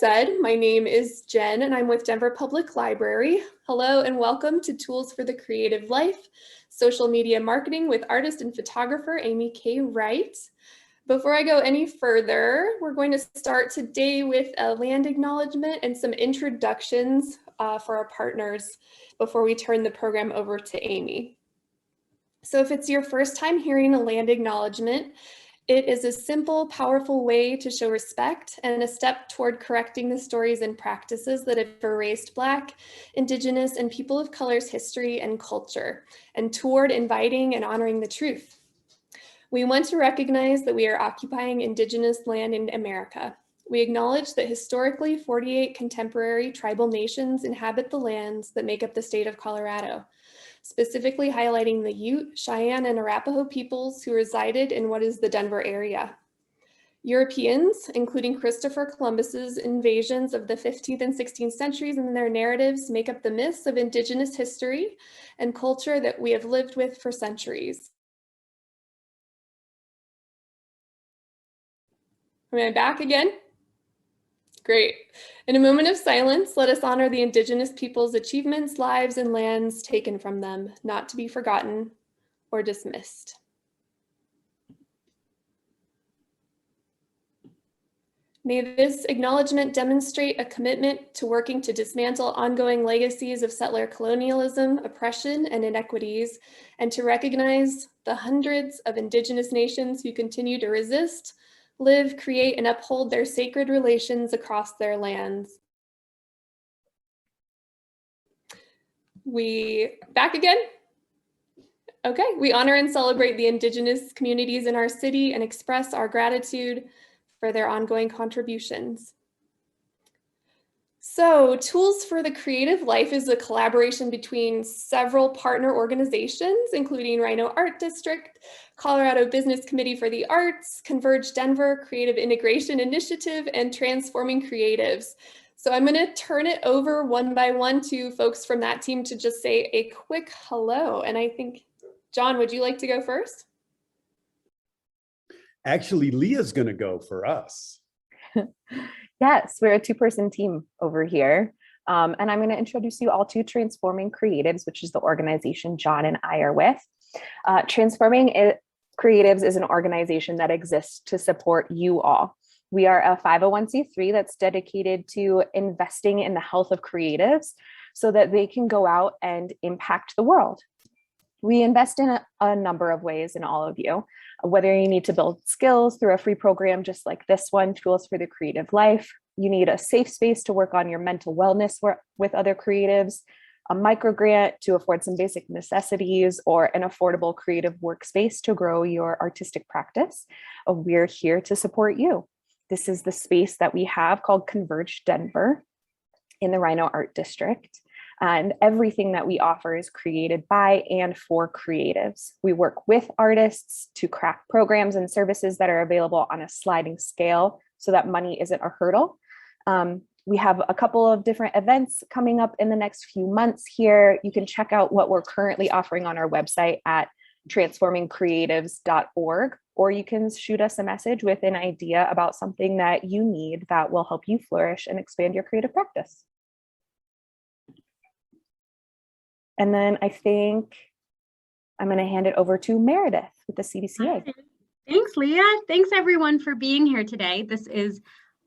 said, my name is Jen and I'm with Denver Public Library. Hello and welcome to Tools for the Creative Life, Social Media Marketing with artist and photographer Amy K. Wright. Before I go any further, we're going to start today with a land acknowledgement and some introductions for our partners before we turn the program over to Amy. So if it's your first time hearing a land acknowledgement, it is a simple, powerful way to show respect and a step toward correcting the stories and practices that have erased Black, Indigenous, and people of color's history and culture, and toward inviting and honoring the truth. We want to recognize that we are occupying Indigenous land in America. We acknowledge that historically 48 contemporary tribal nations inhabit the lands that make up the state of Colorado, specifically highlighting the Ute, Cheyenne, and Arapaho peoples who resided in what is the Denver area. Europeans, including Christopher Columbus's invasions of the 15th and 16th centuries and their narratives, make up the myths of Indigenous history and culture that we have lived with for centuries. Am I back again? Great. In a moment of silence, let us honor the Indigenous people's achievements, lives, and lands taken from them, not to be forgotten or dismissed. May this acknowledgement demonstrate a commitment to working to dismantle ongoing legacies of settler colonialism, oppression, and inequities, and to recognize the hundreds of Indigenous nations who continue to resist, live, create, and uphold their sacred relations across their lands. Back again? Okay, we honor and celebrate the Indigenous communities in our city and express our gratitude for their ongoing contributions. So, Tools for the Creative Life is a collaboration between several partner organizations, including Rhino Art District, Colorado Business Committee for the Arts, Converge Denver, Creative Integration Initiative, and Transforming Creatives. So I'm going to turn it over one by one to folks from that team to just say a quick hello. And I think, John, would you like to go first? Actually, Leah's going to go for us. Yes, we're a two-person team over here. And I'm going to introduce you all to Transforming Creatives, which is the organization John and I are with. Transforming Creatives is an organization that exists to support you all. We are a 501c3 that's dedicated to investing in the health of creatives so that they can go out and impact the world. We invest in a number of ways in all of you, whether you need to build skills through a free program just like this one, Tools for the Creative Life. You need a safe space to work on your mental wellness with other creatives, a micro grant to afford some basic necessities, or an affordable creative workspace to grow your artistic practice. We're here to support you. This is the space that we have called Converge Denver in the Rhino Art District. And everything that we offer is created by and for creatives. We work with artists to craft programs and services that are available on a sliding scale so that money isn't a hurdle. We have a couple of different events coming up in the next few months here. You can check out what we're currently offering on our website at transformingcreatives.org, or you can shoot us a message with an idea about something that you need that will help you flourish and expand your creative practice. And then I think I'm going to hand it over to Meredith with the CDCA. Thanks, Leah. Thanks, everyone, for being here today. This is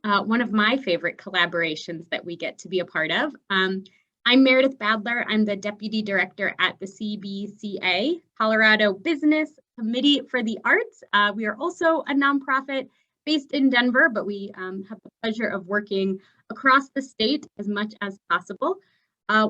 one of my favorite collaborations that we get to be a part of. I'm Meredith Badler. I'm the Deputy Director at the CBCA, Colorado Business Committee for the Arts. We are also a nonprofit based in Denver, but we have the pleasure of working across the state as much as possible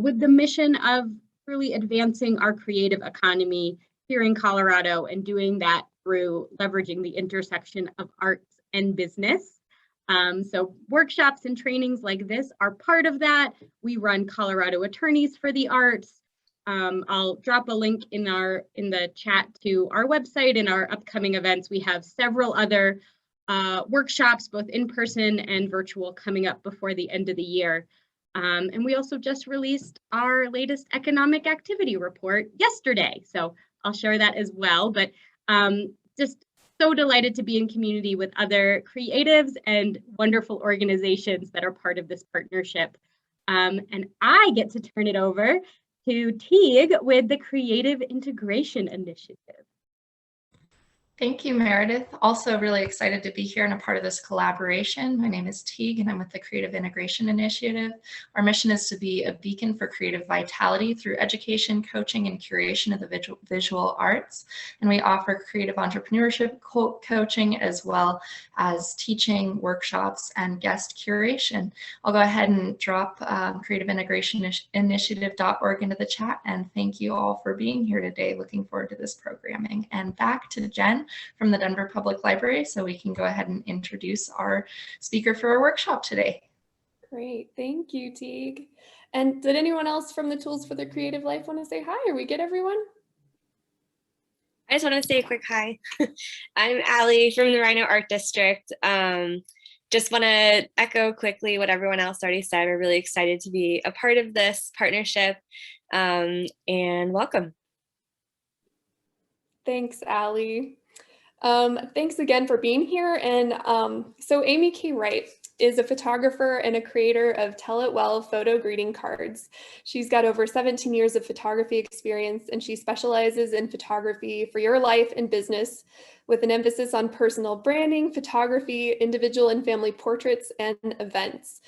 with the mission of really advancing our creative economy here in Colorado and doing that through leveraging the intersection of arts and business. So workshops and trainings like this are part of that. We run Colorado Attorneys for the Arts. I'll drop a link in the chat to our website and our upcoming events. We have several other workshops, both in person and virtual, coming up before the end of the year. And we also just released our latest economic activity report yesterday. So I'll share that as well. But just so delighted to be in community with other creatives and wonderful organizations that are part of this partnership. And I get to turn it over to Teague with the Creative Integration Initiative. Thank you, Meredith. Also really excited to be here and a part of this collaboration. My name is Teague and I'm with the Creative Integration Initiative. Our mission is to be a beacon for creative vitality through education, coaching, and curation of the visual arts. And we offer creative entrepreneurship coaching as well as teaching, workshops, and guest curation. I'll go ahead and drop creativeintegrationinitiative.org into the chat, and thank you all for being here today. Looking forward to this programming. And back to Jen from the Denver Public Library, so we can go ahead and introduce our speaker for our workshop today. Great, thank you, Teague. And did anyone else from the Tools for the Creative Life want to say hi? Are we good, everyone? I just want to say a quick hi. I'm Allie from the Rhino Art District. Just want to echo quickly what everyone else already said. We're really excited to be a part of this partnership, and welcome. Thanks, Allie. Thanks again for being here. And so Amy K. Wright is a photographer and a creator of Tell It Well photo greeting cards. She's got over 17 years of photography experience, and she specializes in photography for your life and business with an emphasis on personal branding, photography, individual and family portraits, and events.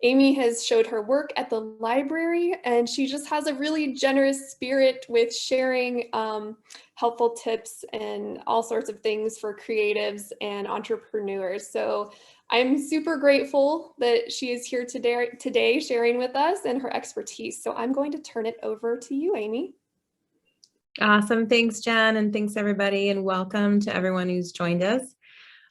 Amy has showed her work at the library, and she just has a really generous spirit with sharing helpful tips and all sorts of things for creatives and entrepreneurs. So I'm super grateful that she is here today sharing with us and her expertise. So I'm going to turn it over to you, Amy. Awesome. Thanks, Jen. And thanks, everybody. And welcome to everyone who's joined us.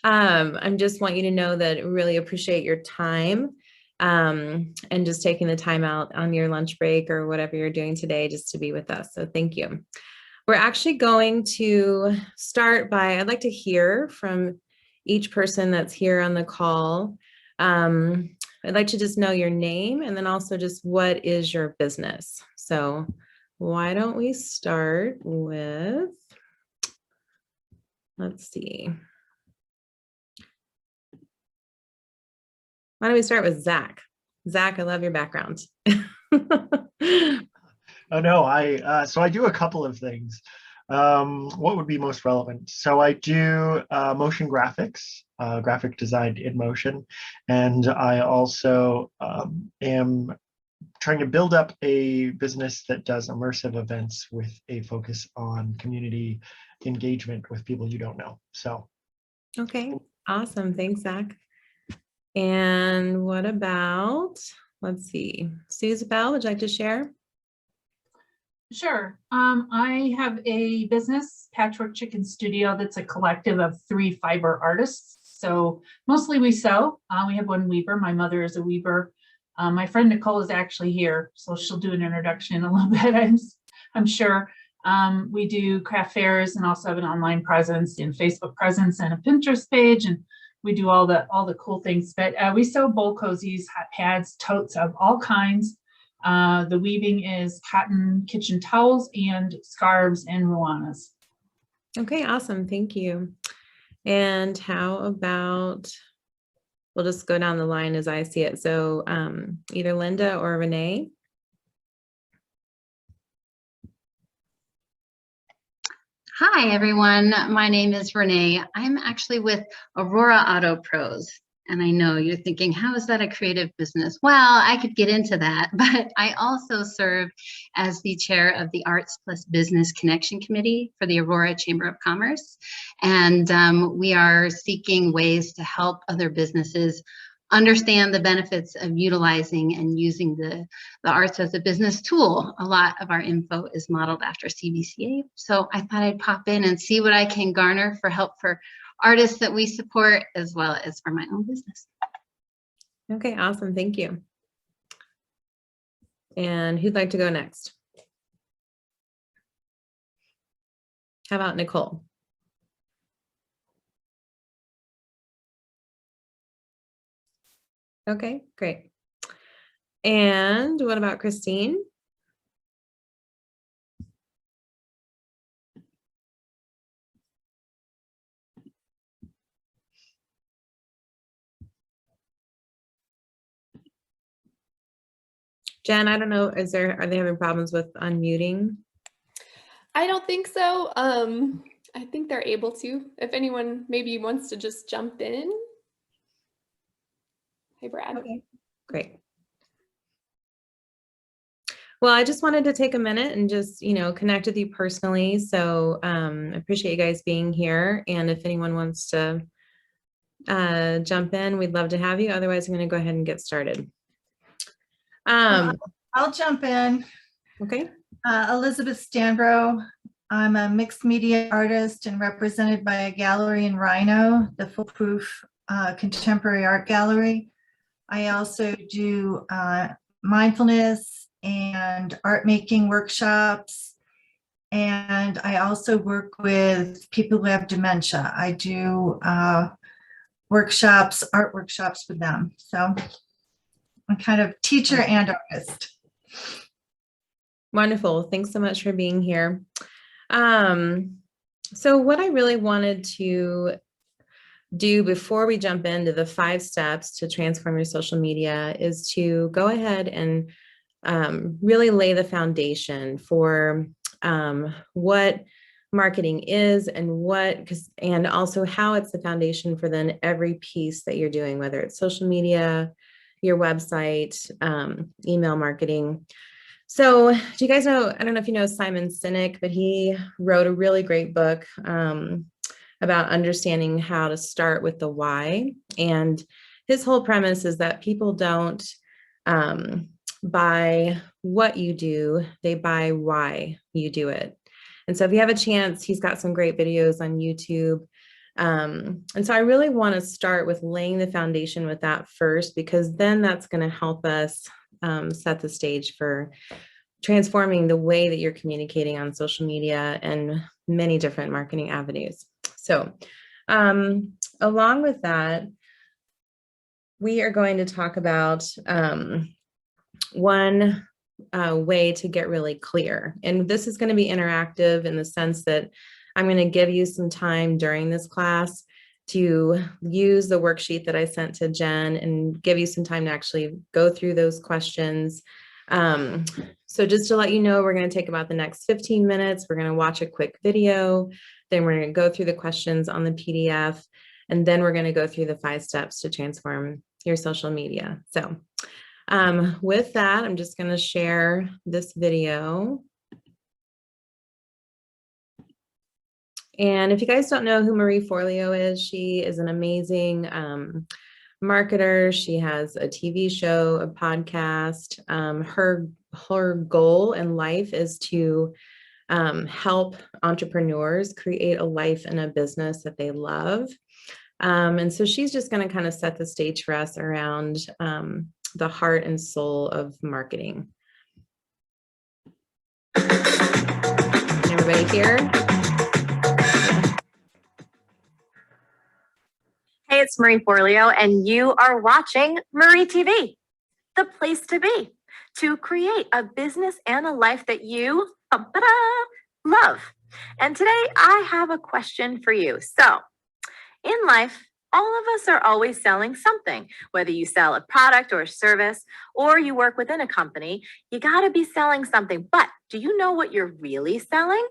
I just want you to know that I really appreciate your time. And just taking the time out on your lunch break or whatever you're doing today just to be with us. So thank you. We're actually going to start by, I'd like to hear from each person that's here on the call. I'd like to just know your name and then also just what is your business. So why don't we start with, let's see. Why don't we start with Zach? Zach, I love your background. Oh no, so I do a couple of things. What would be most relevant? So I do motion graphics, graphic design in motion, and I also am trying to build up a business that does immersive events with a focus on community engagement with people you don't know. So. Okay, awesome. Thanks, Zach. And what about, let's see, Suzabelle, would you like to share? Sure. I have a business, Patchwork Chicken Studio, that's a collective of 3 fiber artists. So mostly we sew. We have one weaver. My mother is a weaver. My friend Nicole is actually here, so she'll do an introduction in a little bit, I'm sure. We do craft fairs and also have an online presence and Facebook presence and a Pinterest page, and we do all the cool things. But we sew bowl cozies, hot pads, totes of all kinds. The weaving is cotton kitchen towels and scarves and ruanas. Okay, awesome. Thank you. And how about, we'll just go down the line as I see it. So either Linda or Renee. Hi, everyone. My name is Renee. I'm actually with Aurora Auto Pros. And I know you're thinking, how is that a creative business? Well, I could get into that, but I also serve as the chair of the Arts Plus Business Connection Committee for the Aurora Chamber of Commerce. And we are seeking ways to help other businesses understand the benefits of utilizing and using the arts as a business tool. A lot of our info is modeled after CBCA. So I thought I'd pop in and see what I can garner for help for artists that we support, as well as for my own business. Okay, awesome. Thank you. And who'd like to go next? How about Nicole? Okay, great. And what about Christine? Jen, I don't know, are they having problems with unmuting? I don't think so. I think they're able to. If anyone maybe wants to just jump in. Hey, Brad. Okay, great. Well, I just wanted to take a minute and just, connect with you personally. So I appreciate you guys being here. And if anyone wants to jump in, we'd love to have you. Otherwise, I'm going to go ahead and get started. I'll jump in. Okay. Elizabeth Stanbro. I'm a mixed media artist and represented by a gallery in Rhino, the Foolproof Contemporary Art Gallery. I also do mindfulness and art making workshops. And I also work with people who have dementia. I do art workshops with them. So I'm kind of teacher and artist. Wonderful. Thanks so much for being here. So what I really wanted to do before we jump into the 5 steps to transform your social media is to go ahead and really lay the foundation for what marketing is and also how it's the foundation for then every piece that you're doing, whether it's social media, your website, email marketing. So do you guys know, I don't know if you know Simon Sinek, but he wrote a really great book about understanding how to start with the why. And his whole premise is that people don't buy what you do, they buy why you do it. And so if you have a chance, he's got some great videos on YouTube. And so I really want to start with laying the foundation with that first, because then that's going to help us set the stage for transforming the way that you're communicating on social media and many different marketing avenues. So along with that, we are going to talk about one way to get really clear. And this is going to be interactive in the sense that I'm going to give you some time during this class to use the worksheet that I sent to Jen and give you some time to actually go through those questions. So just to let you know, we're going to take about the next 15 minutes. We're going to watch a quick video, then we're going to go through the questions on the PDF, and then we're going to go through the 5 steps to transform your social media. So with that, I'm just going to share this video. And if you guys don't know who Marie Forleo is, she is an amazing marketer. She has a TV show, a podcast. Her goal in life is to help entrepreneurs create a life and a business that they love. And so she's just going to kind of set the stage for us around the heart and soul of marketing. Everybody here? Hey, it's Marie Forleo, and you are watching Marie TV, the place to be, to create a business and a life that you love. And today I have a question for you. So, in life, all of us are always selling something. Whether you sell a product or a service, or you work within a company, you got to be selling something. But do you know what you're really selling?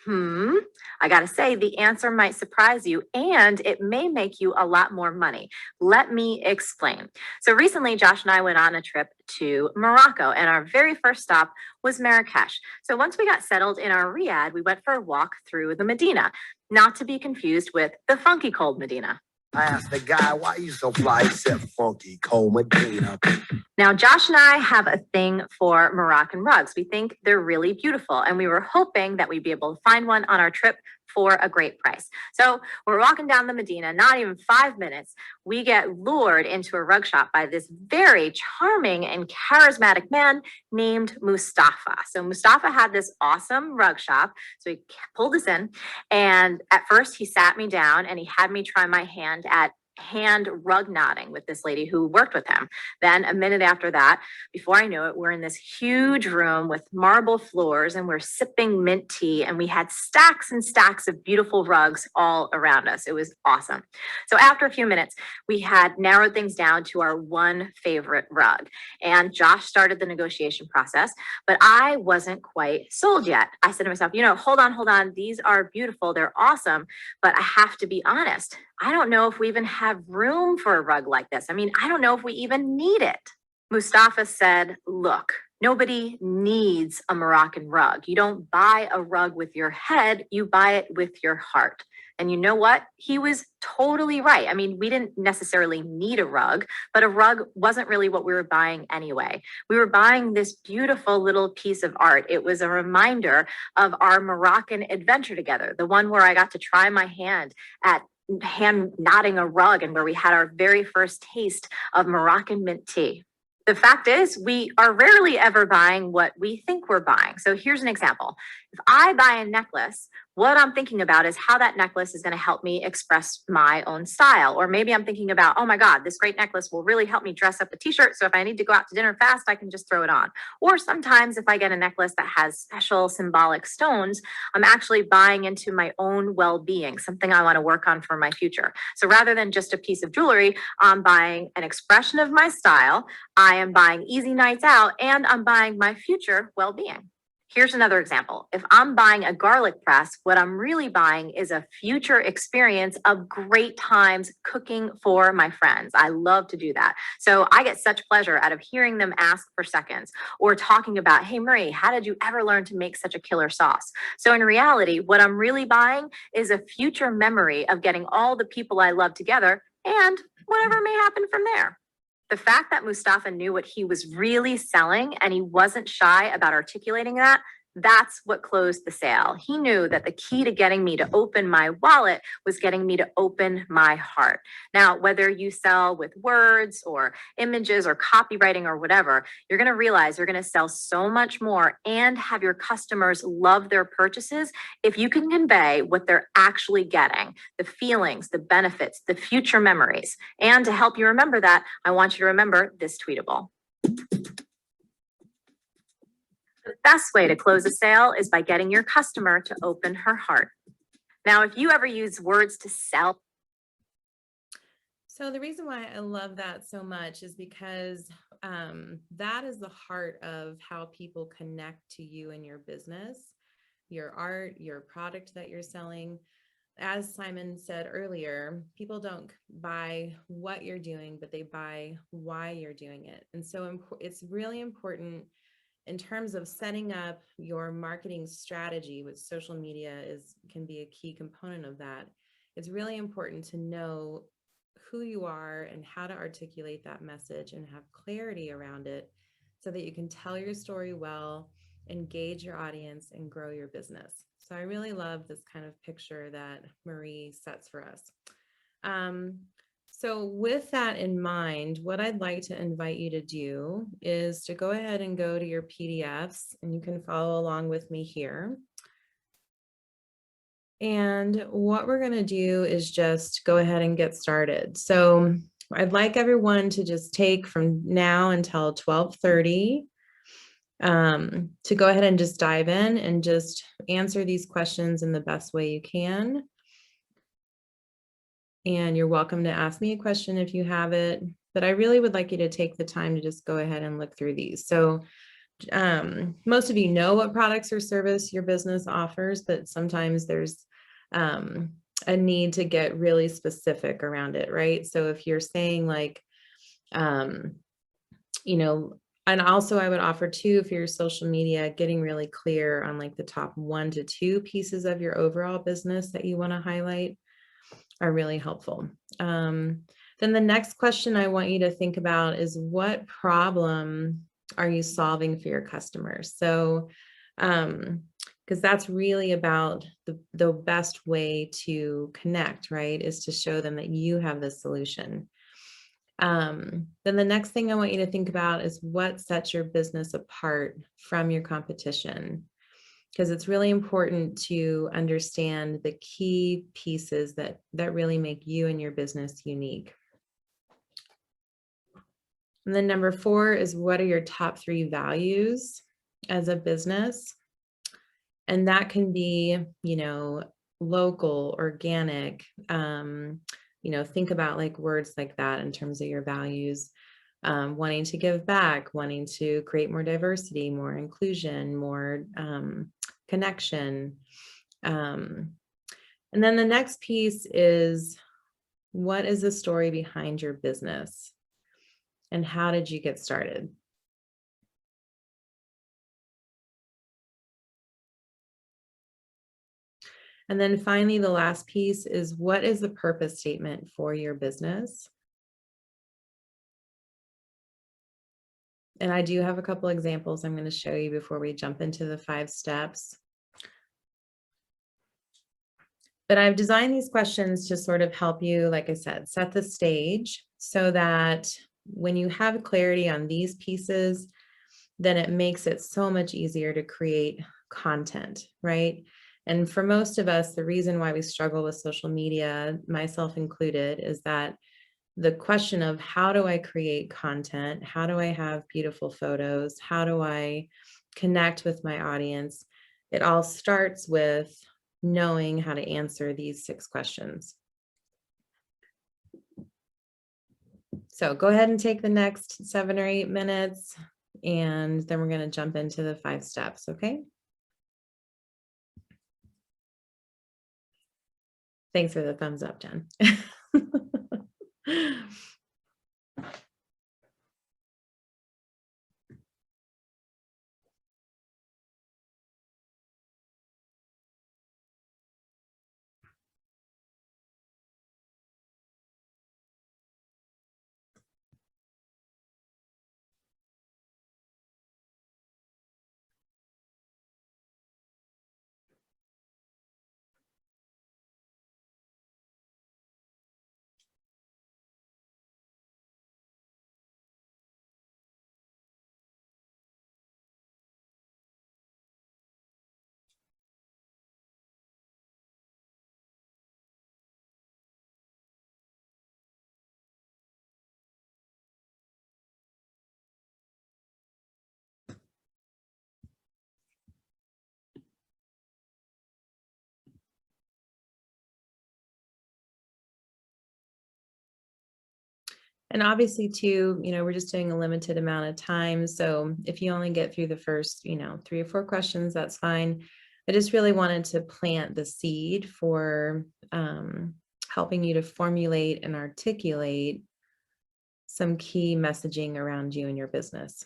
I gotta say, the answer might surprise you, and it may make you a lot more money. Let me explain. So recently, Josh and I went on a trip to Morocco, and our very first stop was Marrakesh. So once we got settled in our riad, we went for a walk through the Medina, not to be confused with the funky cold Medina. I asked the guy, why you so fly? He said, funky cold Medina. Now, Josh and I have a thing for Moroccan rugs. We think they're really beautiful, and we were hoping that we'd be able to find one on our trip for a great price. So we're walking down the Medina, not even 5 minutes, we get lured into a rug shop by this very charming and charismatic man named Mustafa. So Mustafa had this awesome rug shop. So he pulled us in, and at first he sat me down and he had me try my hand at hand rug knotting with this lady who worked with him. Then a minute after that, before I knew it, we're in this huge room with marble floors and we're sipping mint tea, and we had stacks and stacks of beautiful rugs all around us. It was awesome. So after a few minutes, we had narrowed things down to our one favorite rug, and Josh started the negotiation process, but I wasn't quite sold yet. I said to myself, hold on. These are beautiful. They're awesome, but I have to be honest. I don't know if we even have room for a rug like this. I mean, I don't know if we even need it. Mustafa said, look, nobody needs a Moroccan rug. You don't buy a rug with your head, you buy it with your heart. And you know what? He was totally right. I mean, we didn't necessarily need a rug, but a rug wasn't really what we were buying anyway. We were buying this beautiful little piece of art. It was a reminder of our Moroccan adventure together, the one where I got to try my hand at hand knotting a rug and where we had our very first taste of Moroccan mint tea. The fact is, we are rarely ever buying what we think we're buying. So here's an example. If I buy a necklace, what I'm thinking about is how that necklace is going to help me express my own style. Or maybe I'm thinking about, oh my God, this great necklace will really help me dress up a t-shirt. So if I need to go out to dinner fast, I can just throw it on. Or sometimes if I get a necklace that has special symbolic stones, I'm actually buying into my own well-being, something I want to work on for my future. So rather than just a piece of jewelry, I'm buying an expression of my style. I am buying easy nights out, and I'm buying my future well-being. Here's another example. If I'm buying a garlic press, what I'm really buying is a future experience of great times cooking for my friends. I love to do that. So I get such pleasure out of hearing them ask for seconds or talking about, hey, Marie, how did you ever learn to make such a killer sauce? So in reality, what I'm really buying is a future memory of getting all the people I love together and whatever may happen from there. The fact that Mustafa knew what he was really selling and he wasn't shy about articulating that, that's what closed the sale. He knew that the key to getting me to open my wallet was getting me to open my heart. Now, whether you sell with words or images or copywriting or whatever, you're going to realize you're going to sell so much more and have your customers love their purchases if you can convey what they're actually getting, the feelings, the benefits, the future memories. And to help you remember that, I want you to remember this tweetable. The best way to close a sale is by getting your customer to open her heart. Now, if you ever use words to sell. So the reason why I love that so much is because that is the heart of how people connect to you and your business, your art, your product that you're selling. As Simon said earlier, people don't buy what you're doing, but they buy why you're doing it. And so it's really important in terms of setting up your marketing strategy, which social media can be a key component of that. It's really important to know who you are and how to articulate that message and have clarity around it so that you can tell your story well, engage your audience, and grow your business. So I really love this kind of picture that Marie sets for us. So with that in mind, what I'd like to invite you to do is to go ahead and go to your PDFs, and you can follow along with me here. And what we're going to do is just go ahead and get started. So I'd like everyone to just take from now until 12:30 to go ahead and just dive in and just answer these questions in the best way you can. And you're welcome to ask me a question if you have it, but I really would like you to take the time to just go ahead and look through these. So most of you know what products or service your business offers, but sometimes there's a need to get really specific around it, right? So if you're saying like, and also I would offer too, for your social media, getting really clear on like the top 1 to 2 pieces of your overall business that you want to highlight are really helpful. Then the next question I want you to think about is, what problem are you solving for your customers? So, because that's really about the best way to connect, right? Is to show them that you have the solution. Then the next thing I want you to think about is what sets your business apart from your competition. because it's really important to understand the key pieces that really make you and your business unique. And then number 4 is, what are your top 3 values as a business? And that can be, you know, local, organic, you know, think about like words like that in terms of your values. Wanting to give back, wanting to create more diversity, more inclusion, more connection. And then the next piece is, what is the story behind your business? And how did you get started? And then finally, the last piece is, what is the purpose statement for your business? And I do have a couple examples I'm going to show you before we jump into the 5 steps. But I've designed these questions to sort of help you, like I said, set the stage so that when you have clarity on these pieces, then it makes it so much easier to create content, right? And for most of us, the reason why we struggle with social media, myself included, is that the question of, how do I create content? How do I have beautiful photos? How do I connect with my audience? It all starts with knowing how to answer these 6 questions. So go ahead and take the next 7 or 8 minutes, and then we're going to jump into the 5 steps, okay? Thanks for the thumbs up, Jen. And obviously too, you know, we're just doing a limited amount of time. So if you only get through the first, you know, 3 or 4 questions, that's fine. I just really wanted to plant the seed for helping you to formulate and articulate some key messaging around you and your business.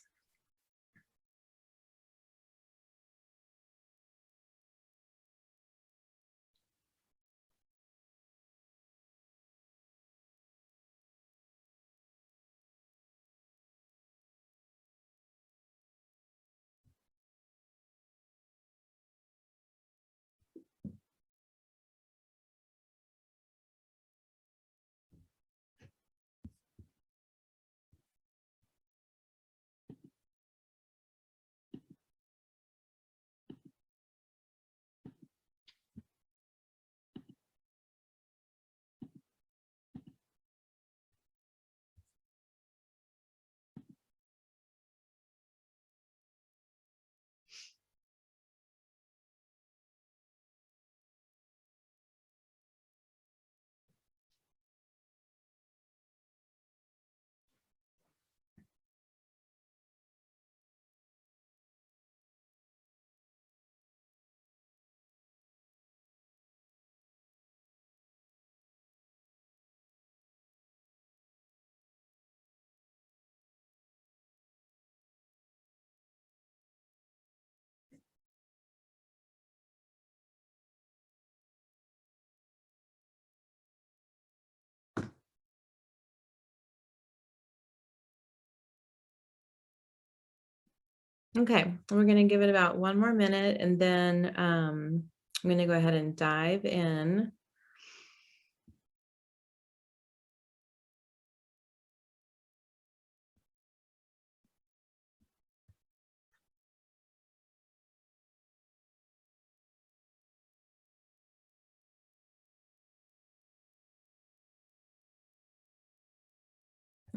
Okay, we're going to give it about 1 more minute, and then I'm going to go ahead and dive in.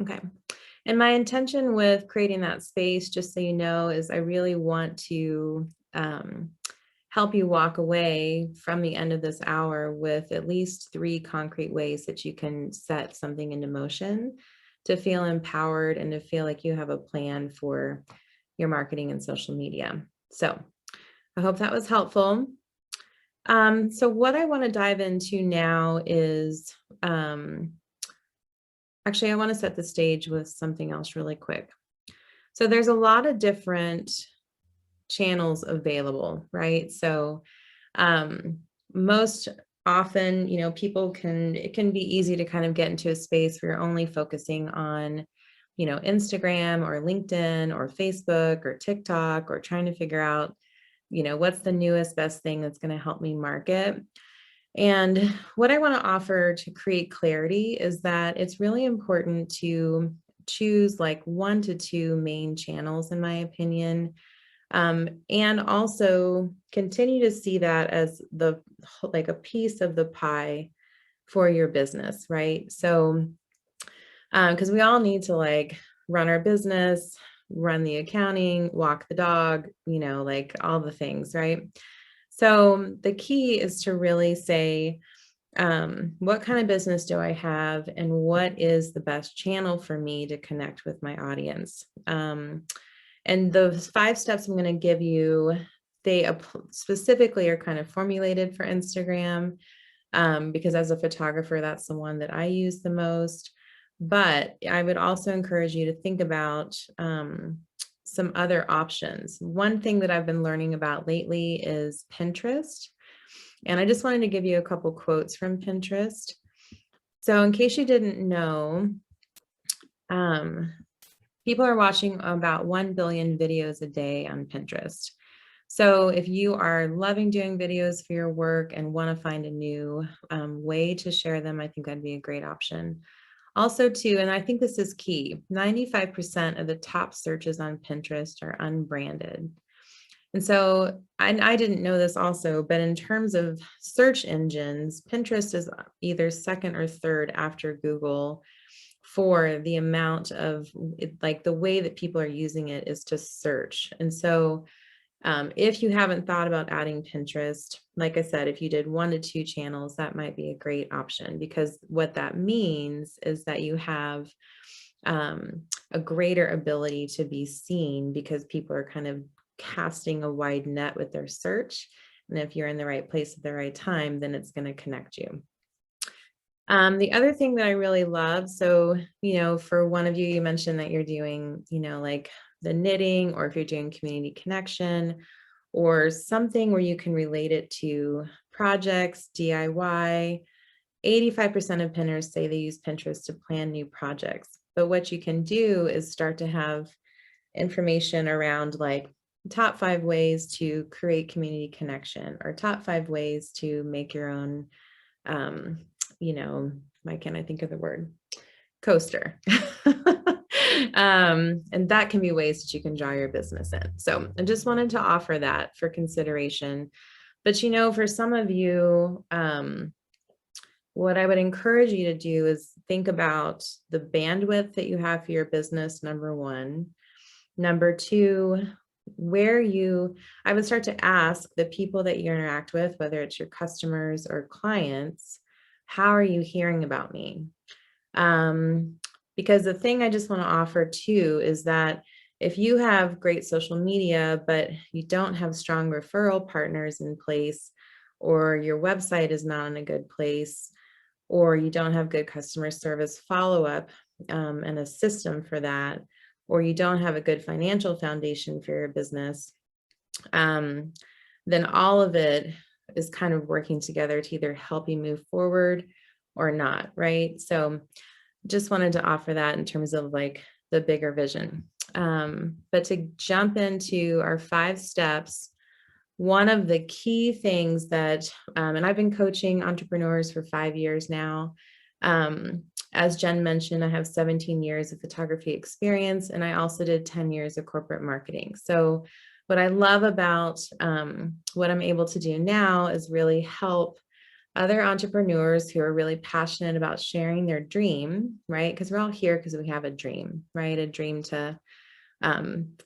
Okay. And my intention with creating that space, just so you know, is I really want to help you walk away from the end of this hour with at least 3 concrete ways that you can set something into motion to feel empowered and to feel like you have a plan for your marketing and social media. So I hope that was helpful. So what I want to dive into now is, actually, I want to set the stage with something else really quick. So there's a lot of different channels available, right? So most often, you know, it can be easy to kind of get into a space where you're only focusing on, you know, Instagram or LinkedIn or Facebook or TikTok, or trying to figure out, you know, what's the newest, best thing that's going to help me market. And what I want to offer to create clarity is that it's really important to choose like 1 to 2 main channels, in my opinion, and also continue to see that as like a piece of the pie for your business, right? So, because we all need to like run our business, run the accounting, walk the dog, you know, like all the things, right? So the key is to really say, what kind of business do I have, and what is the best channel for me to connect with my audience? And those 5 steps I'm going to give you, they specifically are kind of formulated for Instagram, because as a photographer, that's the one that I use the most. But I would also encourage you to think about some other options. One thing that I've been learning about lately is Pinterest. And I just wanted to give you a couple quotes from Pinterest. So in case you didn't know, people are watching about 1 billion videos a day on Pinterest. So if you are loving doing videos for your work and want to find a new way to share them, I think that'd be a great option. Also too, and I think this is key, 95% of the top searches on Pinterest are unbranded. And so I didn't know this also, but in terms of search engines, Pinterest is either 2nd or 3rd after Google for the amount of, like, the way that people are using it is to search. And so if you haven't thought about adding Pinterest, like I said, if you did 1 to 2 channels, that might be a great option, because what that means is that you have a greater ability to be seen, because people are kind of casting a wide net with their search. And if you're in the right place at the right time, then it's going to connect you. The other thing that I really love, so, you know, for one of you, you mentioned that you're doing, you know, like the knitting, or if you're doing community connection or something where you can relate it to projects, DIY, 85% of Pinners say they use Pinterest to plan new projects. But what you can do is start to have information around like top 5 ways to create community connection, or top 5 ways to make your own, you know, why can't I think of the word? Coaster. And that can be ways that you can draw your business in. So I just wanted to offer that for consideration. But, you know, for some of you, what I would encourage you to do is think about the bandwidth that you have for your business, number 1. Number 2, I would start to ask the people that you interact with, whether it's your customers or clients, how are you hearing about me? Because the thing I just want to offer too is that if you have great social media, but you don't have strong referral partners in place, or your website is not in a good place, or you don't have good customer service follow-up and a system for that, or you don't have a good financial foundation for your business, then all of it is kind of working together to either help you move forward or not, right? So just wanted to offer that in terms of like the bigger vision. But to jump into our 5 steps, one of the key things that, and I've been coaching entrepreneurs for 5 years now. As Jen mentioned, I have 17 years of photography experience, and I also did 10 years of corporate marketing. So what I love about what I'm able to do now is really help other entrepreneurs who are really passionate about sharing their dream, right? Because we're all here because we have a dream, right? A dream to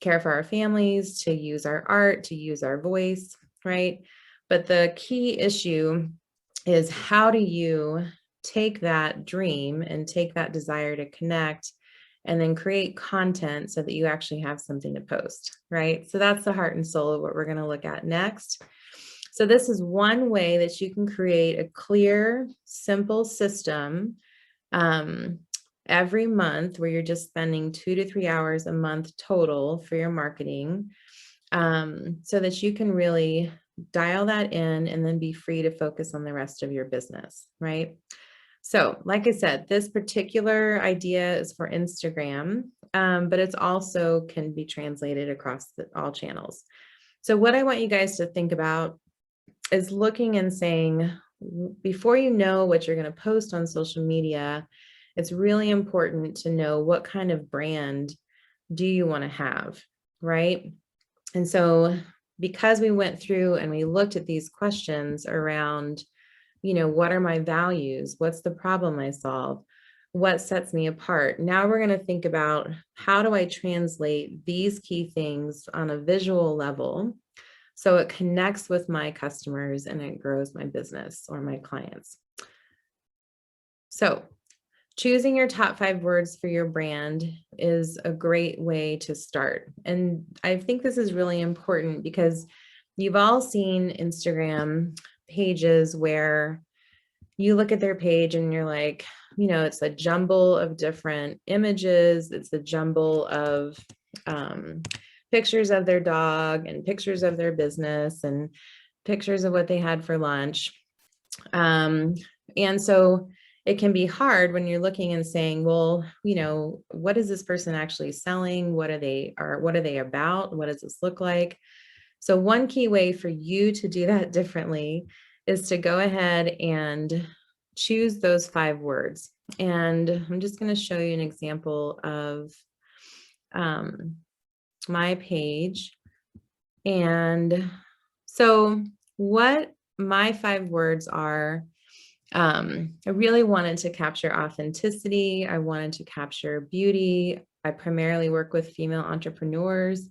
care for our families, to use our art, to use our voice, right? But the key issue is, how do you take that dream and take that desire to connect and then create content so that you actually have something to post, right? So that's the heart and soul of what we're going to look at next. So this is one way that you can create a clear, simple system every month, where you're just spending 2 to 3 hours a month total for your marketing, so that you can really dial that in and then be free to focus on the rest of your business, right? So like I said, this particular idea is for Instagram, but it's also can be translated across all channels. So what I want you guys to think about is looking and saying, before you know what you're going to post on social media, it's really important to know what kind of brand do you want to have, right? And so because we went through and we looked at these questions around, what are my values? What's the problem I solve? What sets me apart? Now we're going to think about, how do I translate these key things on a visual level so it connects with my customers and it grows my business or my clients? So choosing your top 5 words for your brand is a great way to start. And I think this is really important because you've all seen Instagram pages where you look at their page and you're like, it's a jumble of different images. It's a jumble of pictures of their dog and pictures of their business and pictures of what they had for lunch. And so it can be hard when you're looking and saying, well, what is this person actually selling? What are they about? What does this look like? So one key way for you to do that differently is to go ahead and choose those 5 words. And I'm just going to show you an example of my page. And so what my 5 words are, I really wanted to capture authenticity. I wanted to capture beauty. I primarily work with female entrepreneurs,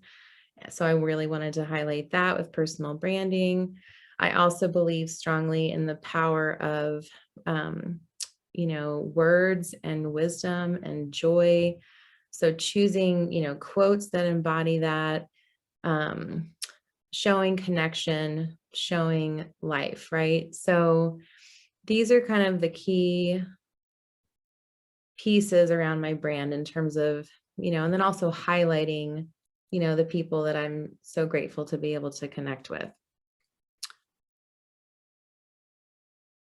so I really wanted to highlight that with personal branding. I also believe strongly in the power of, words and wisdom and joy. So choosing, quotes that embody that, showing connection, showing life, right? So these are kind of the key pieces around my brand in terms of, and then also highlighting, the people that I'm so grateful to be able to connect with.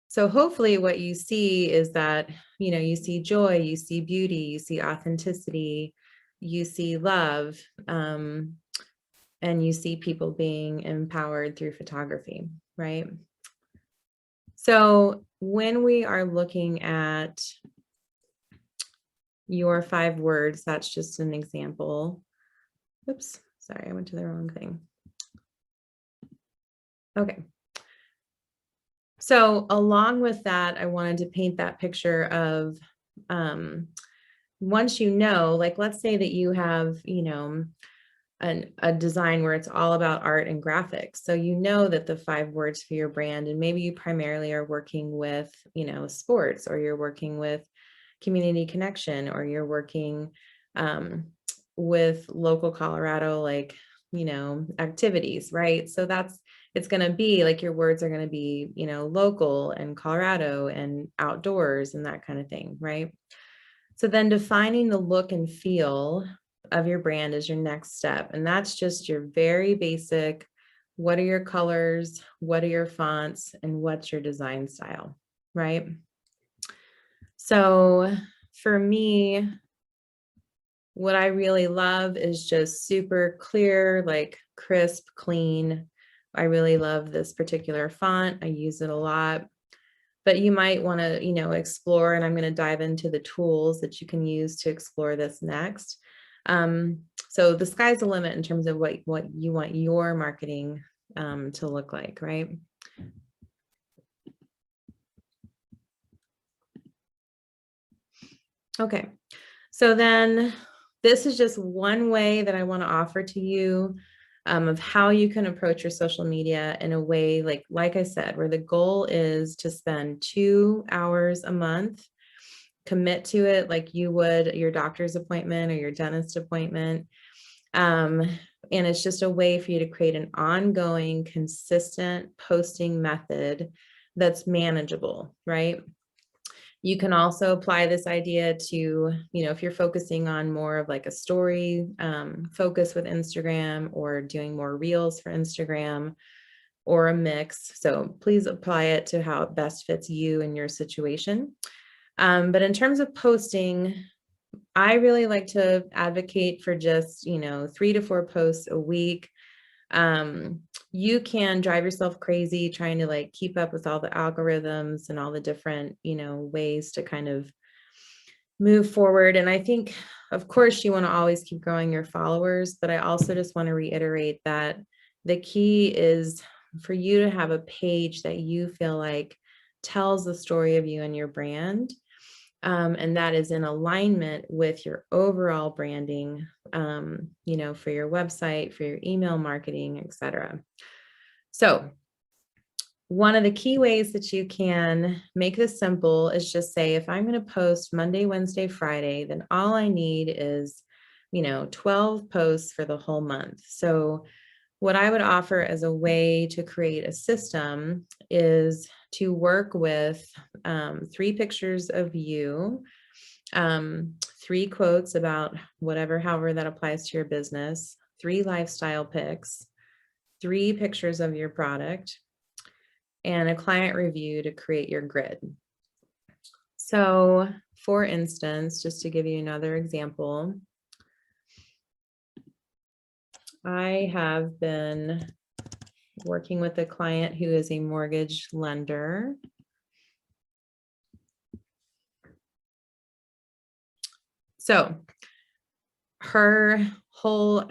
So hopefully what you see is that, you see joy, you see beauty, you see authenticity, you see love, and you see people being empowered through photography, right? So when we are looking at your 5 words, that's just an example. Oops, sorry, I went to the wrong thing. Okay. So along with that, I wanted to paint that picture of, once like, let's say that you have, a design where it's all about art and graphics. So that the 5 words for your brand, and maybe you primarily are working with, sports, or you're working with community connection, or you're working with local Colorado, like, activities, right? So it's going to be like, your words are going to be, local and Colorado and outdoors and that kind of thing, right? So then defining the look and feel of your brand is your next step. And that's just your very basic, what are your colors? What are your fonts? And what's your design style, right? So for me, what I really love is just super clear, like crisp, clean. I really love this particular font. I use it a lot. But you might want to, explore, and I'm going to dive into the tools that you can use to explore this next. So the sky's the limit in terms of what you want your marketing to look like, right? Okay, so then this is just one way that I want to offer to you of how you can approach your social media in a way, like I said, where the goal is to spend 2 hours a month, commit to it like you would your doctor's appointment or your dentist appointment. And it's just a way for you to create an ongoing, consistent posting method that's manageable, right? You can also apply this idea to, if you're focusing on more of like a story focus with Instagram, or doing more reels for Instagram, or a mix. So please apply it to how it best fits you and your situation. But in terms of posting, I really like to advocate for just, 3 to 4 posts a week. You can drive yourself crazy trying to like keep up with all the algorithms and all the different, ways to kind of move forward. And I think, of course, you want to always keep growing your followers, but I also just want to reiterate that the key is for you to have a page that you feel like tells the story of you and your brand. And that is in alignment with your overall branding, for your website, for your email marketing, etc. So one of the key ways that you can make this simple is just say, if I'm going to post Monday, Wednesday, Friday, then all I need is, 12 posts for the whole month. So what I would offer as a way to create a system is to work with 3 pictures of you, 3 quotes about however that applies to your business, 3 lifestyle pics, 3 pictures of your product, and a client review to create your grid. So for instance, just to give you another example, I have been working with a client who is a mortgage lender. So her whole,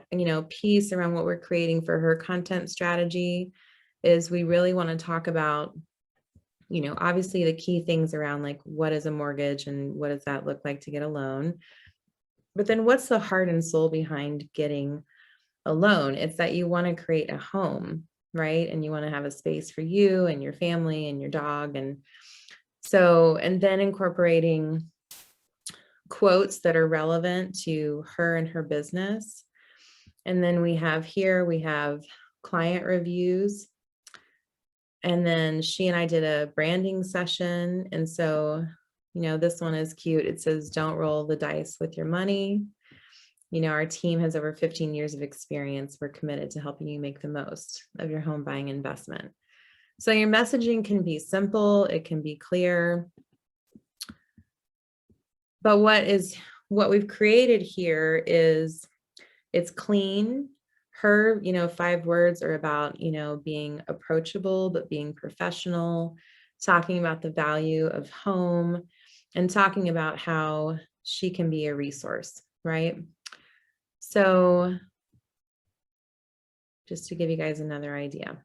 piece around what we're creating for her content strategy is we really want to talk about, obviously the key things around like what is a mortgage and what does that look like to get a loan. But then what's the heart and soul behind getting a loan? It's that you want to create a home, right? And you want to have a space for you and your family and your dog. And then incorporating quotes that are relevant to her and her business. And then we have client reviews. And then she and I did a branding session. And so, this one is cute. It says, "Don't roll the dice with your money. Our team has over 15 years of experience. We're committed to helping you make the most of your home buying investment." So your messaging can be simple, it can be clear. But what we've created here is it's clean. Her, 5 words are about, being approachable, but being professional, talking about the value of home, and talking about how she can be a resource, right? So just to give you guys another idea.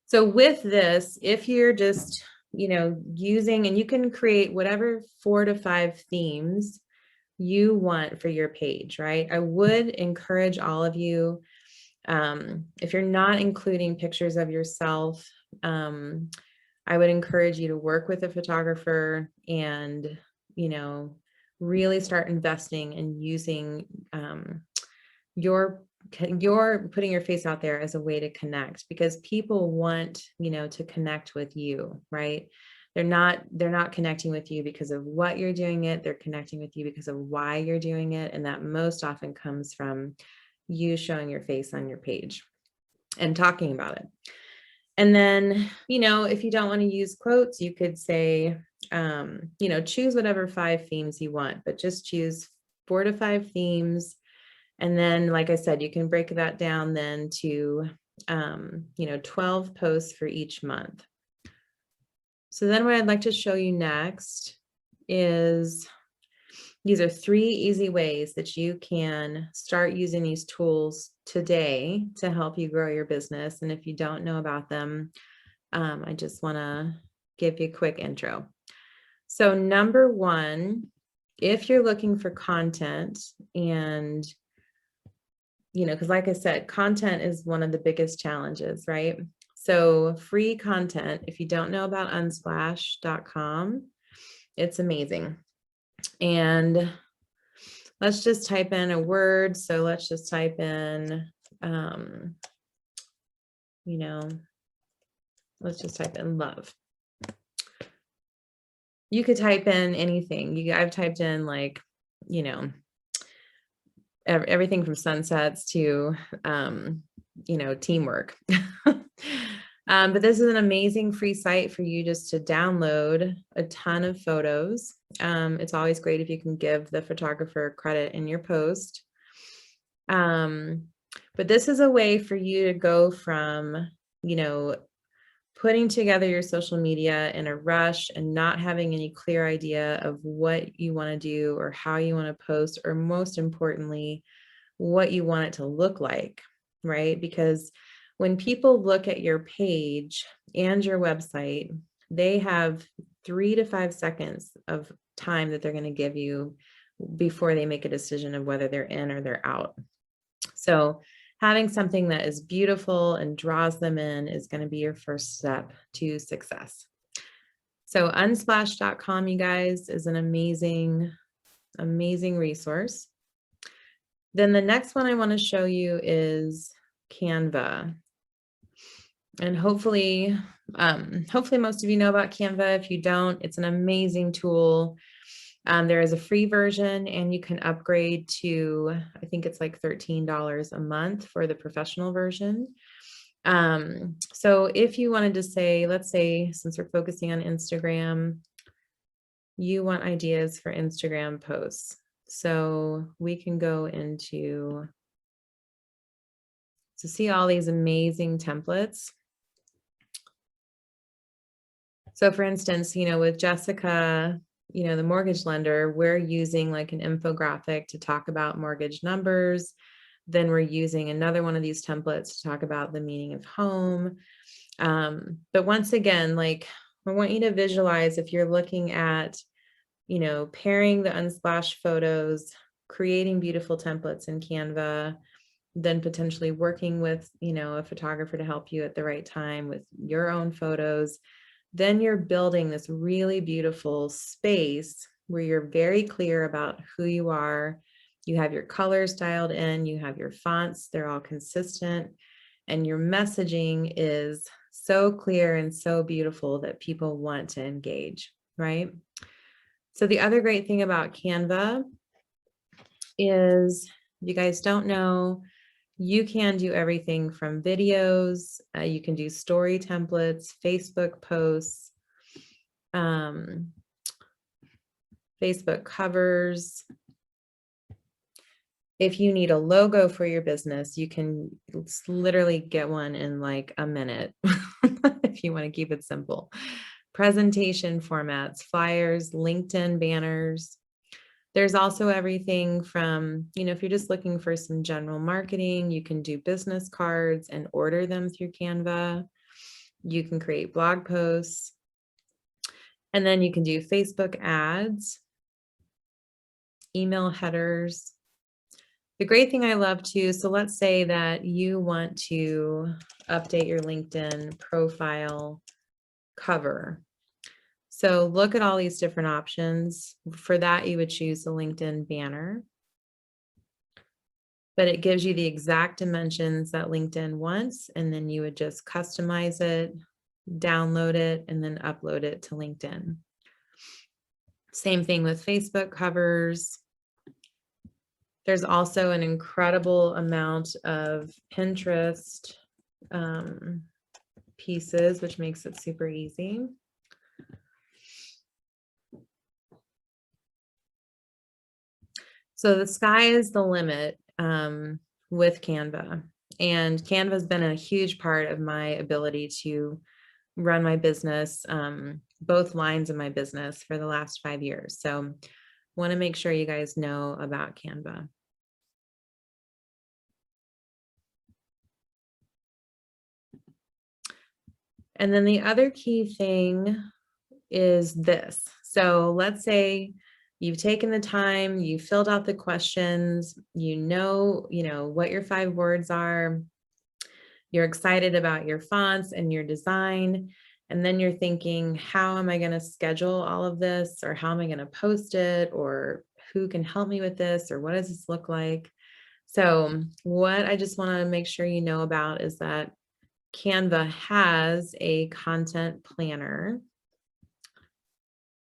So with this, if you're just, using, and you can create whatever 4 to 5 themes you want for your page, right? I would encourage all of you, if you're not including pictures of yourself, I would encourage you to work with a photographer and, really start investing in using your putting your face out there as a way to connect, because people want, to connect with you, right? They're not connecting with you because of what you're doing it. They're connecting with you because of why you're doing it. And that most often comes from you showing your face on your page and talking about it. And then, if you don't want to use quotes, you could say, choose whatever 5 themes you want, but just choose 4 to 5 themes. And then, like I said, you can break that down then to, 12 posts for each month. So then what I'd like to show you next is, these are 3 easy ways that you can start using these tools today to help you grow your business. And if you don't know about them, I just want to give you a quick intro. So number one, if you're looking for content and, you know, because like I said, content is one of the biggest challenges, right? So free content, if you don't know about unsplash.com, it's amazing. And let's just type in a word. So let's just type in, you know, let's just type in love. You could type in anything. I've typed in like, you know, everything from sunsets to, you know, teamwork. But this is an amazing free site for you just to download a ton of photos. It's always great if you can give the photographer credit in your post. But this is a way for you to go from, you know, putting together your social media in a rush and not having any clear idea of what you want to do or how you want to post, or most importantly, what you want it to look like, right? Because when people look at your page and your website, they have 3 to 5 seconds of time that they're going to give you before they make a decision of whether they're in or they're out. So having something that is beautiful and draws them in is going to be your first step to success. So unsplash.com, you guys, is an amazing, amazing resource. Then the next one I want to show you is Canva. And hopefully most of you know about Canva. If you don't, it's an amazing tool. There is a free version and you can upgrade to, I think it's like $13 a month for the professional version. So if you wanted to say, let's say, since we're focusing on Instagram, you want ideas for Instagram posts. So we can go into, to see all these amazing templates. So for instance, you know, with Jessica, you know, the mortgage lender, we're using like an infographic to talk about mortgage numbers. Then we're using another one of these templates to talk about the meaning of home. But once again, like, I want you to visualize, if you're looking at, you know, pairing the Unsplash photos, creating beautiful templates in Canva, then potentially working with, you know, a photographer to help you at the right time with your own photos. Then you're building this really beautiful space where you're very clear about who you are. You have your colors dialed in, you have your fonts, they're all consistent, and your messaging is so clear and so beautiful that people want to engage, right? So the other great thing about Canva is, if you guys don't know, you can do everything from videos, you can do story templates, Facebook posts, Facebook covers. If you need a logo for your business, you can literally get one in like a minute if you want to keep it simple. Presentation formats, flyers, LinkedIn banners. There's also everything from, you know, if you're just looking for some general marketing, you can do business cards and order them through Canva. You can create blog posts. And then you can do Facebook ads, email headers. The great thing I love too, so let's say that you want to update your LinkedIn profile cover. So look at all these different options. For that, you would choose the LinkedIn banner, but it gives you the exact dimensions that LinkedIn wants, and then you would just customize it, download it, and then upload it to LinkedIn. Same thing with Facebook covers. There's also an incredible amount of Pinterest pieces, which makes it super easy. So the sky is the limit with Canva, and Canva has been a huge part of my ability to run my business, both lines of my business, for the last 5 years. So want to make sure you guys know about Canva. And then the other key thing is this. So let's say you've taken the time, you filled out the questions, you know what your 5 words are, you're excited about your fonts and your design, and then you're thinking, how am I going to schedule all of this, or how am I going to post it, or who can help me with this, or what does this look like? So what I just want to make sure you know about is that Canva has a content planner.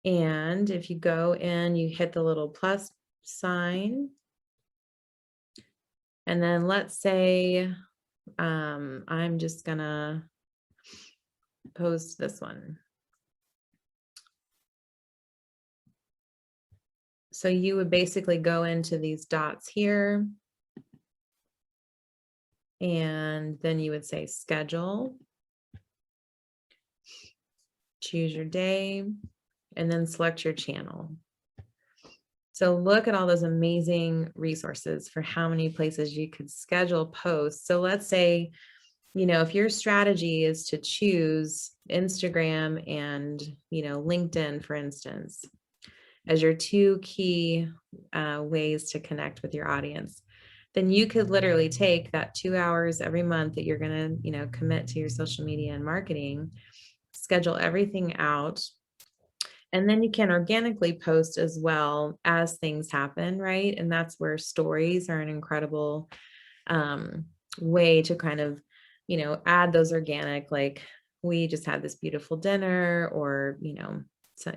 And if you go in, you hit the little plus sign. And then let's say I'm just gonna post this one. So you would basically go into these dots here. And then you would say schedule, choose your day, and then select your channel. So look at all those amazing resources for how many places you could schedule posts. So let's say, if your strategy is to choose Instagram and, LinkedIn, for instance, as your 2 key ways to connect with your audience, then you could literally take that 2 hours every month that you're going to, commit to your social media and marketing, schedule everything out, and then you can organically post as well as things happen, right? And that's where stories are an incredible way to kind of, add those organic, like we just had this beautiful dinner, or,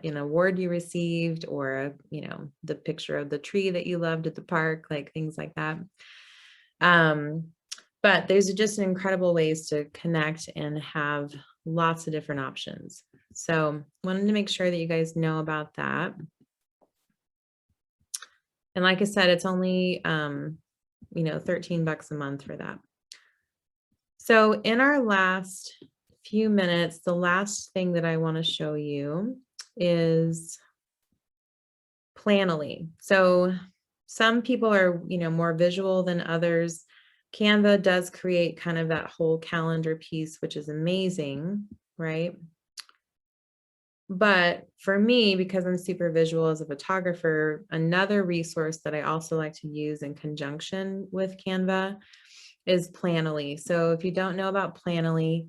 an award you received, or, the picture of the tree that you loved at the park, like things like that. But there's just incredible ways to connect and have lots of different options. So wanted to make sure that you guys know about that. And like I said, it's only, $13 a month for that. So in our last few minutes, the last thing that I want to show you is Planoly. So some people are, more visual than others. Canva does create kind of that whole calendar piece, which is amazing, right? But for me, because I'm super visual as a photographer, another resource that I also like to use in conjunction with Canva is Planoly. So if you don't know about Planoly,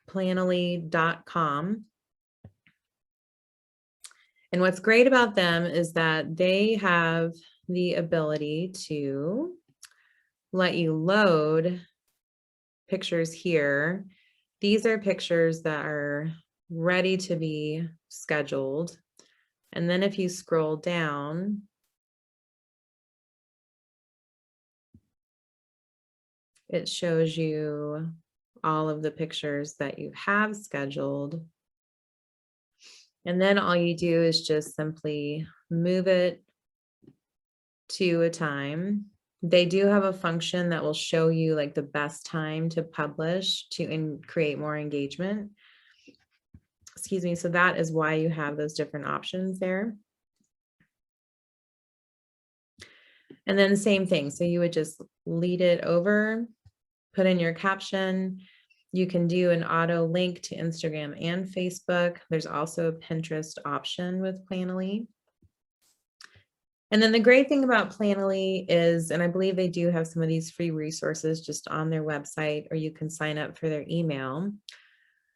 planoly.com. And what's great about them is that they have the ability to let you load pictures here. These are pictures that are ready to be scheduled. And then if you scroll down, it shows you all of the pictures that you have scheduled. And then all you do is just simply move it to a time. They do have a function that will show you like the best time to publish to create more engagement. Excuse me. So that is why you have those different options there. And then same thing. So you would just lead it over, put in your caption. You can do an auto link to Instagram and Facebook. There's also a Pinterest option with Planoly. And then the great thing about Planoly is, and I believe they do have some of these free resources just on their website, or you can sign up for their email.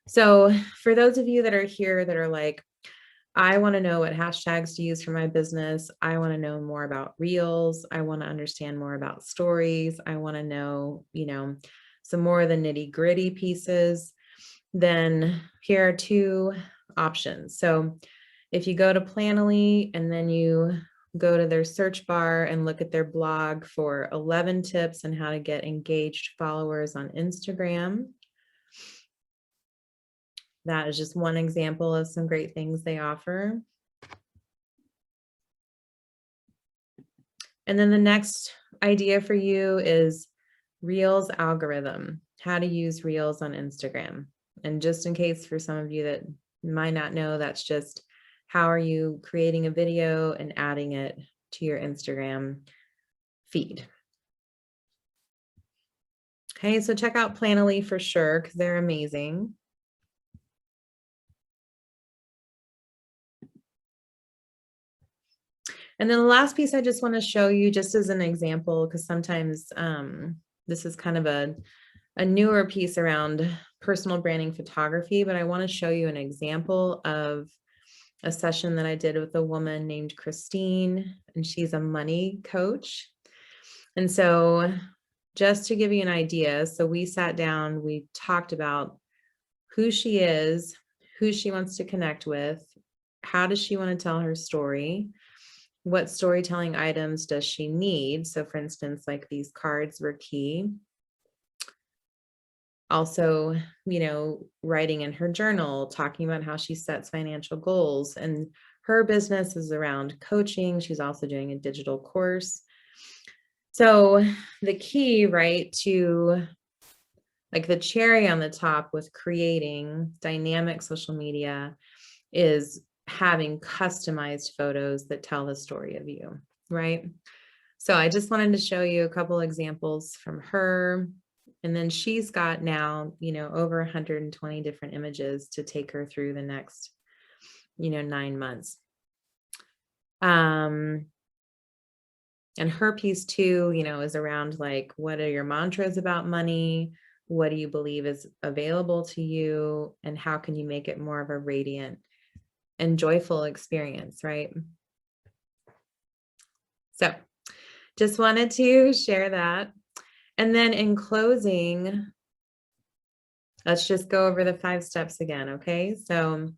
So for those of you that are here that are like, I want to know what hashtags to use for my business. I want to know more about Reels. I want to understand more about stories. I want to know, some more of the nitty-gritty pieces. Then here are 2 options. So if you go to Planoly and then you go to their search bar and look at their blog for 11 tips on how to get engaged followers on Instagram. That is just one example of some great things they offer. And then the next idea for you is Reels algorithm, how to use Reels on Instagram. And just in case for some of you that might not know, that's just how are you creating a video and adding it to your Instagram feed. Okay, so check out Planoly for sure, because they're amazing. And then the last piece I just want to show you just as an example, because sometimes this is kind of a newer piece around personal branding photography, but I want to show you an example of a session that I did with a woman named Christine, and she's a money coach. And so just to give you an idea, so we sat down, we talked about who she is, who she wants to connect with, how does she want to tell her story, what storytelling items does she need? So for instance, like these cards were key. Also, you know, writing in her journal, talking about how she sets financial goals, and her business is around coaching. She's also doing a digital course. So the key, right, to like the cherry on the top with creating dynamic social media is having customized photos that tell the story of you, right? So I just wanted to show you a couple examples from her. And then she's got now, you know, over 120 different images to take her through the next, you know, 9 months. And her piece too, you know, is around like, what are your mantras about money? What do you believe is available to you? And how can you make it more of a radiant and joyful experience, right? So just wanted to share that. And then in closing, let's just go over the 5 steps again, okay? So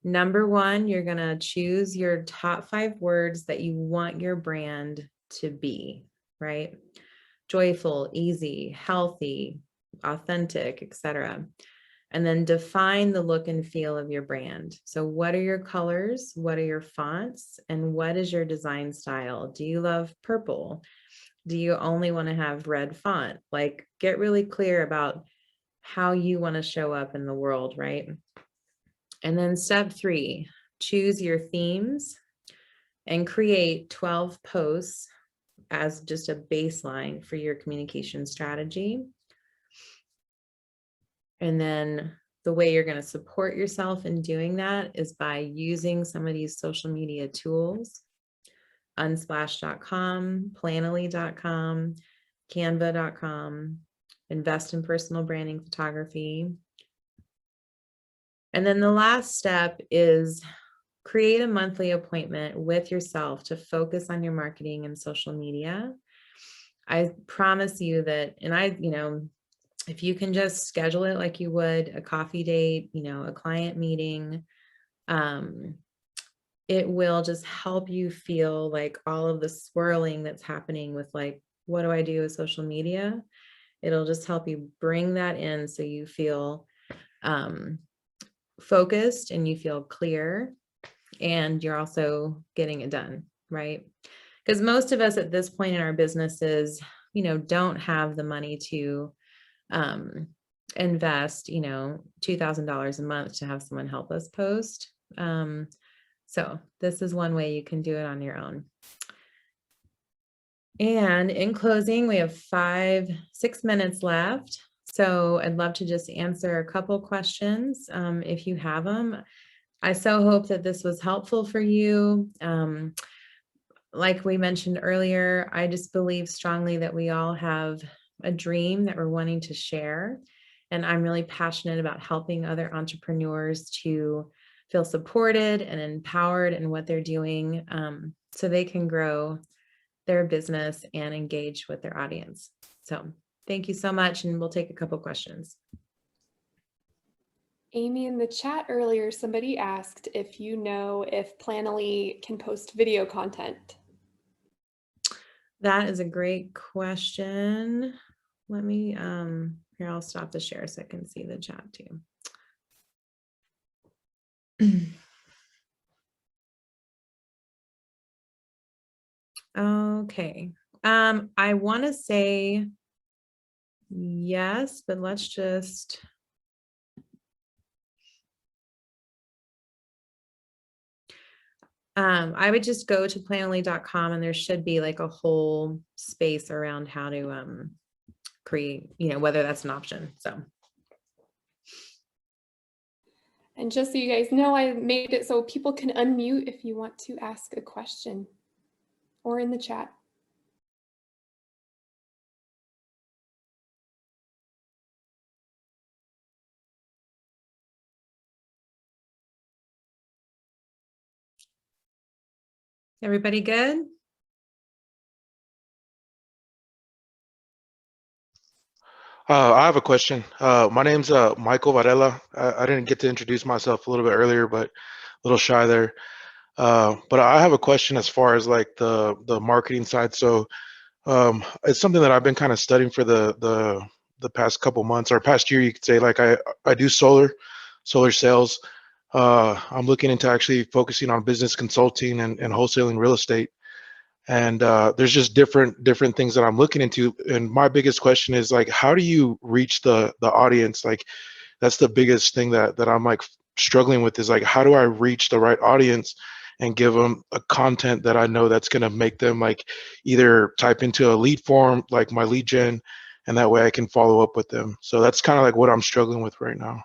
number 1, you're gonna choose your top 5 words that you want your brand to be, right? Joyful, easy, healthy, authentic, etc. And then define the look and feel of your brand. So what are your colors? What are your fonts? And what is your design style? Do you love purple? Do you only want to have red font? Like, get really clear about how you want to show up in the world, right? And then step 3, choose your themes and create 12 posts as just a baseline for your communication strategy. And then the way you're going to support yourself in doing that is by using some of these social media tools, unsplash.com, planoly.com, canva.com, invest in personal branding photography. And then the last step is create a monthly appointment with yourself to focus on your marketing and social media. I promise you that, and you know, if you can just schedule it like you would a coffee date, you know, a client meeting, it will just help you feel like all of the swirling that's happening with like, what do I do with social media? It'll just help you bring that in so you feel focused and you feel clear, and you're also getting it done, right? Because most of us at this point in our businesses, you know, don't have the money to invest, you know, $2,000 a month to have someone help us post. So this is one way you can do it on your own. And in closing, we have 6 minutes left. So I'd love to just answer a couple questions if you have them. I so hope that this was helpful for you. Like we mentioned earlier, I just believe strongly that we all have a dream that we're wanting to share. And I'm really passionate about helping other entrepreneurs to feel supported and empowered in what they're doing so they can grow their business and engage with their audience. So thank you so much. And we'll take a couple questions. Amy, in the chat earlier, somebody asked if you know if Planoly can post video content. That is a great question. Let me, here, I'll stop the share so I can see the chat too. Okay. I want to say yes, but let's just. I would just go to planoly.com and there should be like a whole space around how to create, you know, whether that's an option. So. And just so you guys know, I made it so people can unmute if you want to ask a question. or in the chat. Everybody good? I have a question. My name's Michael Varela. I didn't get to introduce myself a little bit earlier, but a little shy there. But I have a question as far as like the marketing side. So it's something that I've been kind of studying for the past couple months or past year, you could say. Like I do solar sales. I'm looking into actually focusing on business consulting and wholesaling real estate. And there's just different things that I'm looking into. And my biggest question is like, how do you reach the audience? Like that's the biggest thing that I'm like struggling with, is like, how do I reach the right audience and give them a content that I know that's going to make them like either type into a lead form, like my lead gen, and that way I can follow up with them. So that's kind of like what I'm struggling with right now.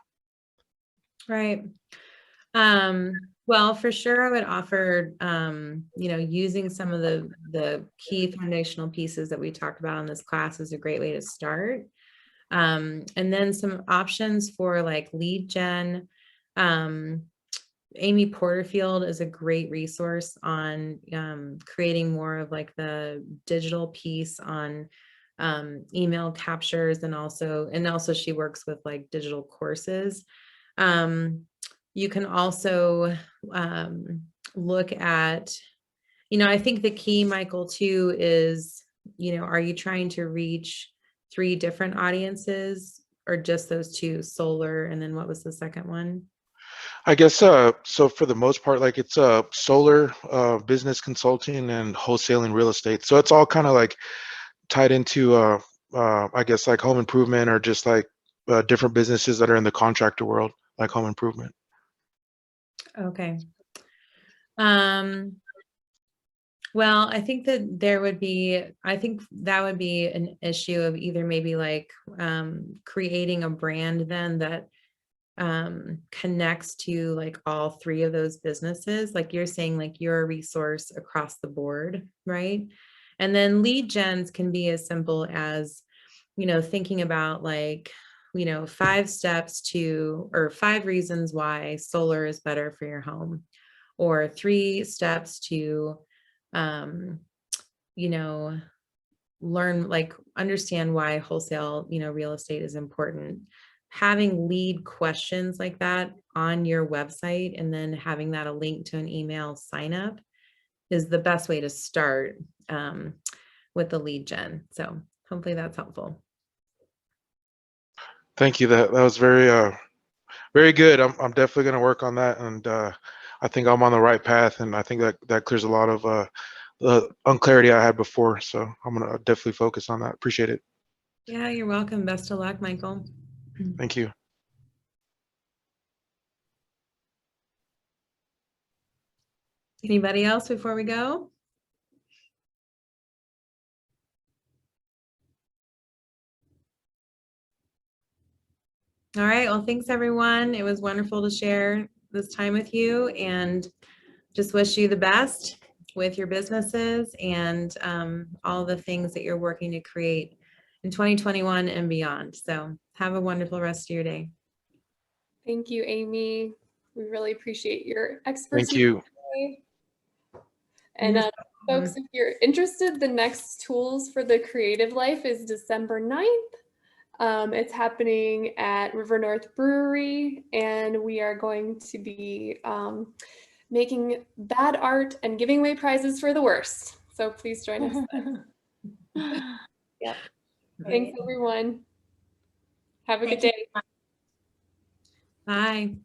Right. Well, for sure, I would offer, using some of the key foundational pieces that we talked about in this class is a great way to start. And then some options for like lead gen. Amy Porterfield is a great resource on creating more of like the digital piece on email captures, and also she works with like digital courses. You can also look at, I think the key, Michael, too, is, are you trying to reach 3 different audiences or just those 2, solar, and then what was the second one? I guess so for the most part, like it's solar, business consulting, and wholesaling real estate. So it's all kind of like tied into I guess like home improvement, or just like different businesses that are in the contractor world, like home improvement. Okay. Well, I think that that would be an issue of either maybe like creating a brand then that connects to like all 3 of those businesses. Like you're saying, like you're a resource across the board, right? And then lead gens can be as simple as, thinking about like, 5 steps to, or 5 reasons why solar is better for your home, or 3 steps to, learn, like understand why wholesale, real estate is important. Having lead questions like that on your website, and then having that a link to an email sign up, is the best way to start with the lead gen. So hopefully that's helpful. Thank you. That was very good. I'm definitely going to work on that, and I think I'm on the right path, and I think that clears a lot of the unclarity I had before. So I'm going to definitely focus on that. Appreciate it. Yeah, you're welcome. Best of luck, Michael. Thank you. Anybody else before we go? All right. Well, thanks everyone. It was wonderful to share this time with you, and just wish you the best with your businesses and all the things that you're working to create in 2021 and beyond. So have a wonderful rest of your day. Thank you, Amy. We really appreciate your expertise. Thank you. Today. And folks, if you're interested, the next Tools for the Creative Life is December 9th. It's happening at River North Brewery, and we are going to be making bad art and giving away prizes for the worst. So please join us. Yep. Thanks, everyone. Have a good day. Bye.